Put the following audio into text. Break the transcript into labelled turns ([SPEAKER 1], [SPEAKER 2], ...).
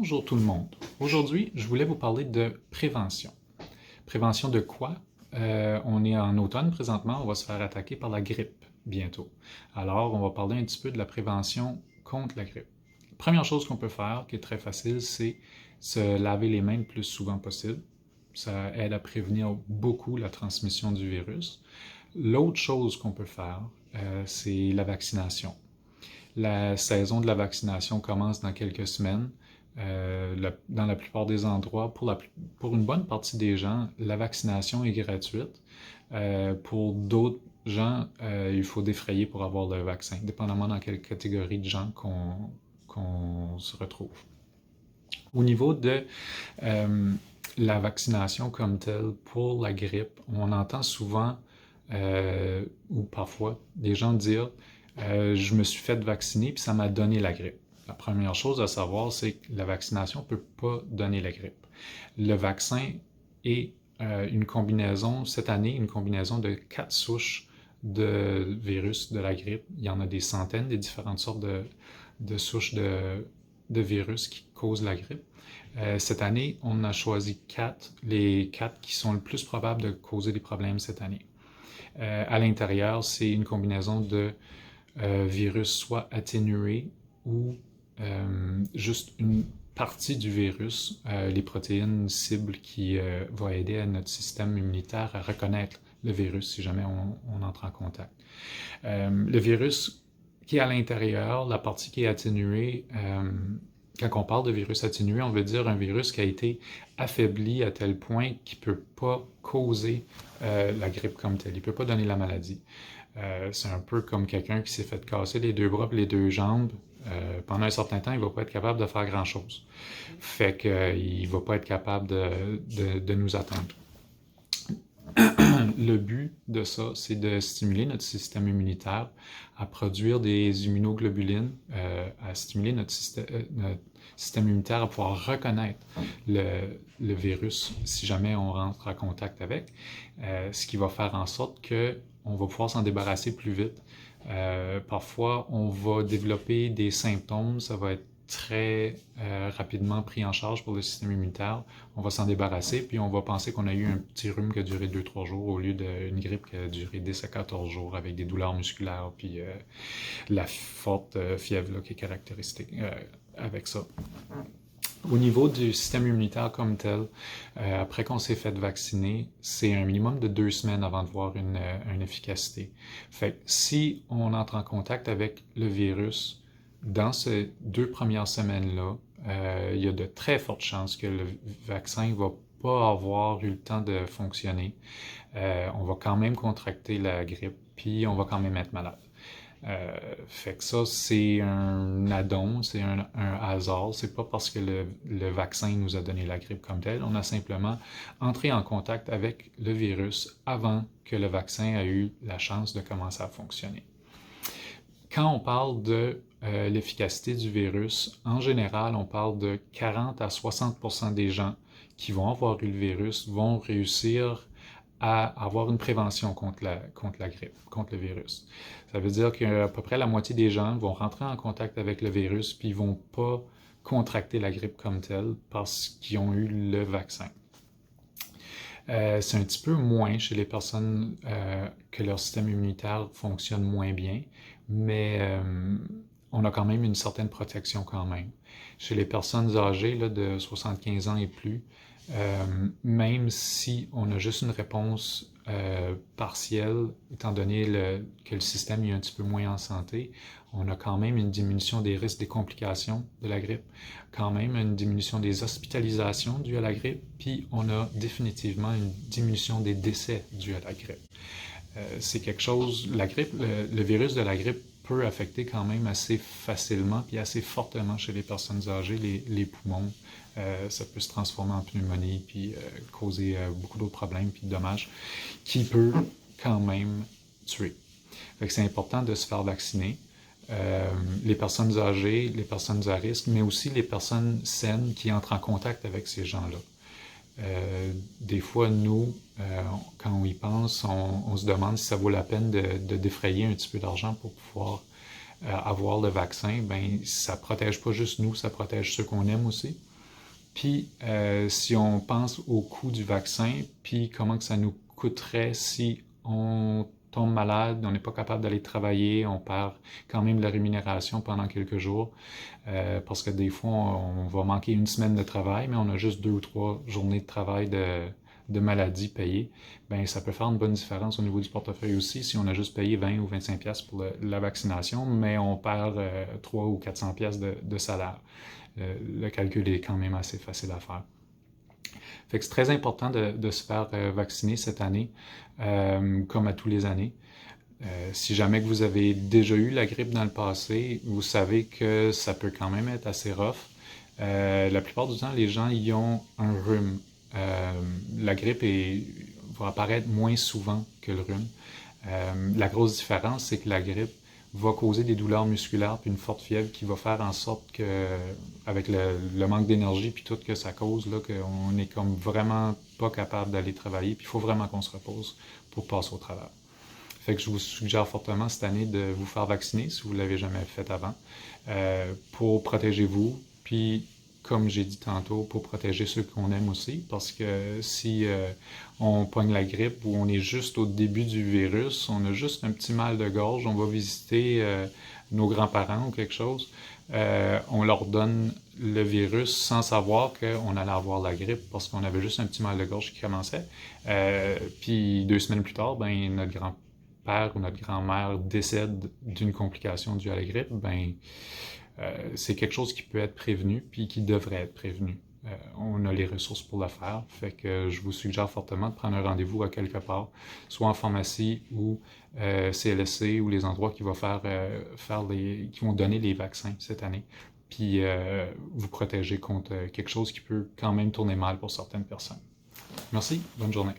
[SPEAKER 1] Bonjour tout le monde. Aujourd'hui, je voulais vous parler de prévention. Prévention de quoi? On est en automne présentement, on va se faire attaquer par la grippe bientôt. Alors, on va parler un petit peu de la prévention contre la grippe. Première chose qu'on peut faire, qui est très facile, c'est se laver les mains le plus souvent possible. Ça aide à prévenir beaucoup la transmission du virus. L'autre chose qu'on peut faire, c'est la vaccination. La saison de la vaccination commence dans quelques semaines. Dans la plupart des endroits, pour une bonne partie des gens, la vaccination est gratuite. Pour d'autres gens, il faut défrayer pour avoir le vaccin, dépendamment dans quelle catégorie de gens qu'on se retrouve. Au niveau de la vaccination comme telle pour la grippe, on entend souvent ou parfois des gens dire je me suis fait vacciner puis ça m'a donné la grippe. La première chose à savoir, c'est que la vaccination ne peut pas donner la grippe. Le vaccin est une combinaison, cette année, une combinaison de 4 souches de virus de la grippe. Il y en a des centaines, des différentes sortes de souches de virus qui causent la grippe. Cette année, on a choisi les 4 qui sont le plus probables de causer des problèmes cette année. À l'intérieur, c'est une combinaison de virus soit atténué ou juste une partie du virus, les protéines cibles qui vont aider à notre système immunitaire à reconnaître le virus si jamais on entre en contact. Le virus qui est à l'intérieur, la partie qui est atténuée, quand on parle de virus atténué, on veut dire un virus qui a été affaibli à tel point qu'il ne peut pas causer la grippe comme telle. Il ne peut pas donner la maladie. C'est un peu comme quelqu'un qui s'est fait casser les 2 bras et les 2 jambes. Pendant un certain temps, il ne va pas être capable de faire grand-chose. Fait qu'il ne va pas être capable de nous atteindre. Le but de ça, c'est de stimuler notre système immunitaire à produire des immunoglobulines, à stimuler notre système immunitaire à pouvoir reconnaître le virus si jamais on rentre en contact avec, ce qui va faire en sorte qu'on va pouvoir s'en débarrasser plus vite. Parfois, on va développer des symptômes, ça va être très rapidement pris en charge pour le système immunitaire. On va s'en débarrasser, puis on va penser qu'on a eu un petit rhume qui a duré 2-3 jours au lieu d'une grippe qui a duré 10 à 14 jours avec des douleurs musculaires, puis la forte fièvre là, qui est caractéristique avec ça. Au niveau du système immunitaire comme tel, après qu'on s'est fait vacciner, c'est un minimum de 2 semaines avant de voir une efficacité. Fait que si on entre en contact avec le virus dans ces 2 premières semaines-là, il y a de très fortes chances que le vaccin ne va pas avoir eu le temps de fonctionner. On va quand même contracter la grippe, puis on va quand même être malade. Fait que ça, c'est un addon, c'est un hasard. C'est pas parce que le vaccin nous a donné la grippe comme telle. On a simplement entré en contact avec le virus avant que le vaccin ait eu la chance de commencer à fonctionner. Quand on parle de l'efficacité du virus, en général, on parle de 40 à 60% des gens qui vont avoir eu le virus vont réussir à avoir une prévention contre la grippe, contre le virus. Ça veut dire qu'à peu près la moitié des gens vont rentrer en contact avec le virus puis ils vont pas contracter la grippe comme telle parce qu'ils ont eu le vaccin. C'est un petit peu moins chez les personnes que leur système immunitaire fonctionne moins bien, mais on a quand même une certaine protection quand même. Chez les personnes âgées là, de 75 ans et plus, même si on a juste une réponse partielle, étant donné que le système est un petit peu moins en santé, on a quand même une diminution des risques des complications de la grippe, quand même une diminution des hospitalisations dues à la grippe, puis on a définitivement une diminution des décès dus à la grippe. C'est quelque chose, la grippe, le virus de la grippe peut affecter quand même assez facilement puis assez fortement chez les personnes âgées, les poumons. Ça peut se transformer en pneumonie puis causer beaucoup d'autres problèmes puis de dommages qui peut quand même tuer. Fait que c'est important de se faire vacciner. Les personnes âgées, les personnes à risque, mais aussi les personnes saines qui entrent en contact avec ces gens-là. Des fois, nous, quand on y pense, on se demande si ça vaut la peine de défrayer un petit peu d'argent pour pouvoir avoir le vaccin. Ben, ça protège pas juste nous, ça protège ceux qu'on aime aussi. Puis, si on pense au coût du vaccin, puis comment que ça nous coûterait si on tombe malade, on n'est pas capable d'aller travailler, on perd quand même de la rémunération pendant quelques jours, parce que des fois, on va manquer une semaine de travail, mais on a juste 2 ou 3 journées de travail de maladie payées, ben ça peut faire une bonne différence au niveau du portefeuille aussi si on a juste payé 20 ou 25 pièces pour la vaccination, mais on perd 3 ou 400 pièces de salaire. Le calcul est quand même assez facile à faire. Fait que c'est très important de se faire vacciner cette année, comme à tous les années. Si jamais que vous avez déjà eu la grippe dans le passé, vous savez que ça peut quand même être assez rough. La plupart du temps, les gens y ont un rhume. La grippe va apparaître moins souvent que le rhume. La grosse différence, c'est que la grippe va causer des douleurs musculaires puis une forte fièvre qui va faire en sorte que, avec le manque d'énergie puis tout que ça cause, là, qu'on est comme vraiment pas capable d'aller travailler puis il faut vraiment qu'on se repose pour passer au travers. Fait que je vous suggère fortement cette année de vous faire vacciner si vous ne l'avez jamais fait avant, pour protéger vous, puis comme j'ai dit tantôt, pour protéger ceux qu'on aime aussi, parce que si on pogne la grippe ou on est juste au début du virus, on a juste un petit mal de gorge, on va visiter nos grands-parents ou quelque chose, on leur donne le virus sans savoir qu'on allait avoir la grippe parce qu'on avait juste un petit mal de gorge qui commençait. Puis 2 semaines plus tard, ben notre grand-père ou notre grand-mère décède d'une complication due à la grippe, ben c'est quelque chose qui peut être prévenu puis qui devrait être prévenu. On a les ressources pour le faire, fait que je vous suggère fortement de prendre un rendez-vous à quelque part, soit en pharmacie ou CLSC ou les endroits qui vont qui vont donner les vaccins cette année, puis vous protéger contre quelque chose qui peut quand même tourner mal pour certaines personnes. Merci, bonne journée.